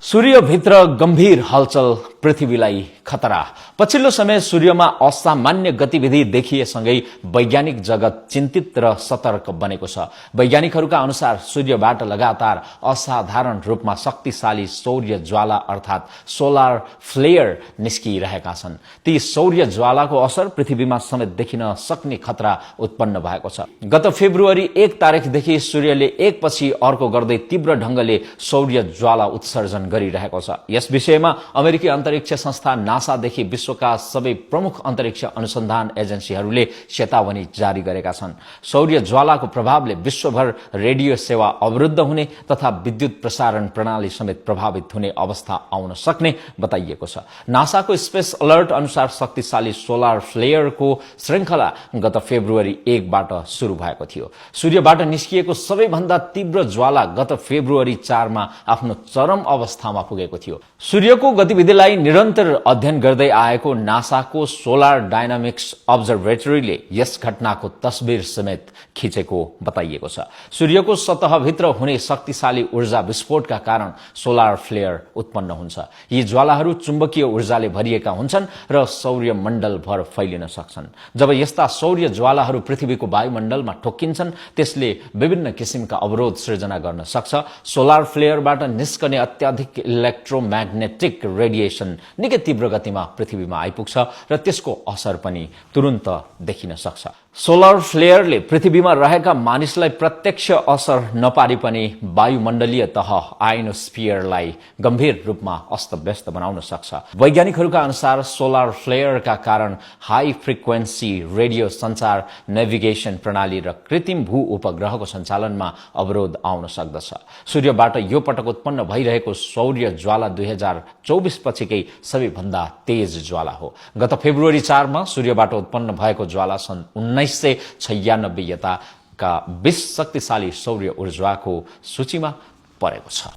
सूर्यभित्र गम्भीर हलचल पृथ्वीलाई खतरा। पछिल्लो समय सूर्यमा असामान्य गतिविधि देखिएसँगै वैज्ञानिक जगत चिन्तित र सतर्क बनेको छ। वैज्ञानिकहरूका अनुसार सूर्यबाट लगातार असाधारण रूपमा शक्तिशाली सौर्य ज्वाला अर्थात सोलर फ्लेयर निस्किरहेका छन्। ती सौर्य ज्वालाको असर पृथ्वीमा समेत देखिन सक्ने खतरा उत्पन्न भएको छ। गत फेब्रुअरी 1 तारिखदेखि सूर्यले एकपछि अर्को गर्दै तीव्र ढंगले सौर्य ज्वाला उत्सर्जन गरिरहेको छ। यस विषयमा अमेरिकी अन्तरिक्ष संस्था नासादेखि विश्वका सबै प्रमुख अन्तरिक्ष अनुसन्धान एजेन्सीहरूले चेतावनी जारी गरेका छन्। सौर्य ज्वालाको प्रभावले विश्वभर रेडियो सेवा अवरुद्ध हुने तथा विद्युत प्रसारण प्रणाली समेत प्रभावित हुने अवस्था आउन सक्ने बताइएको छ। नासाको स्पेस अलर्ट अनुसार शक्तिशाली सोलर फ्लेयरको श्रृंखला गत फेब्रुअरी 1 बाट शुरू भएको थियो। सूर्यबाट निस्किएको सबैभन्दा तीव्र ज्वाला गत फेब्रुअरी 4 मा आफ्नो चरम अवस्थामा पुगेको थियो। सूर्यको गतिविधिलाई निरन्तर अध्ययन गर्दै आएको नासाको सोलर डायनामिक्स अब्जर्भेटरीले यस घटनाको तस्बिर समेत खिचेको बताइएको छ। सूर्यको सतहभित्र हुने शक्तिशाली ऊर्जा विस्फोटका कारण सोलर फ्लेयर उत्पन्न हुन्छ। यी ज्वालाहरू चुम्बकीय ऊर्जाले भरिएका हुन्छन् र सौर्यमण्डल भर फैलिन सक्छन्। जब यस्ता सौर्य ज्वालाहरू पृथ्वीको वायुमण्डलमा ठोक्किन्छन् त्यसले विभिन्न किसिमका अवरोध सृजना गर्न सक्छ। सोलर फ्लेयरबाट निस्कने अत्याधिक इलेक्ट्रोम्याग्नेटिक रेडिएसन निकै तीव्र गतिमा पृथ्वीमा आइपुग्छ र त्यसको असर पनि तुरुन्त देखिन सक्छ। सोलर फ्लेयरले पृथ्वीमा रहेका मानिसलाई प्रत्यक्ष असर नपारी पनि वायुमण्डलीय तह आइनोस्फियरलाई गम्भीर रूपमा अस्तव्यस्त बनाउन सक्छ। वैज्ञानिकहरूका अनुसार सोलर फ्लेयरका कारण हाई फ्रिक्वेन्सी रेडियो संचार, नेभिगेसन प्रणाली र कृत्रिम भू उपग्रहको सञ्चालनमा अवरोध आउन सक्दछ। सूर्यबाट यो पटक उत्पन्न भइरहेको सौर्य ज्वाला 2024 पछिकै सबैभन्दा तेज ज्वाला हो। गत फेब्रुअरी 4 मा सूर्यबाट उत्पन्न भएको ज्वाला सन् 1996 यताका 20 शक्तिशाली सौर्य ऊर्जाको सूचीमा परेको छ।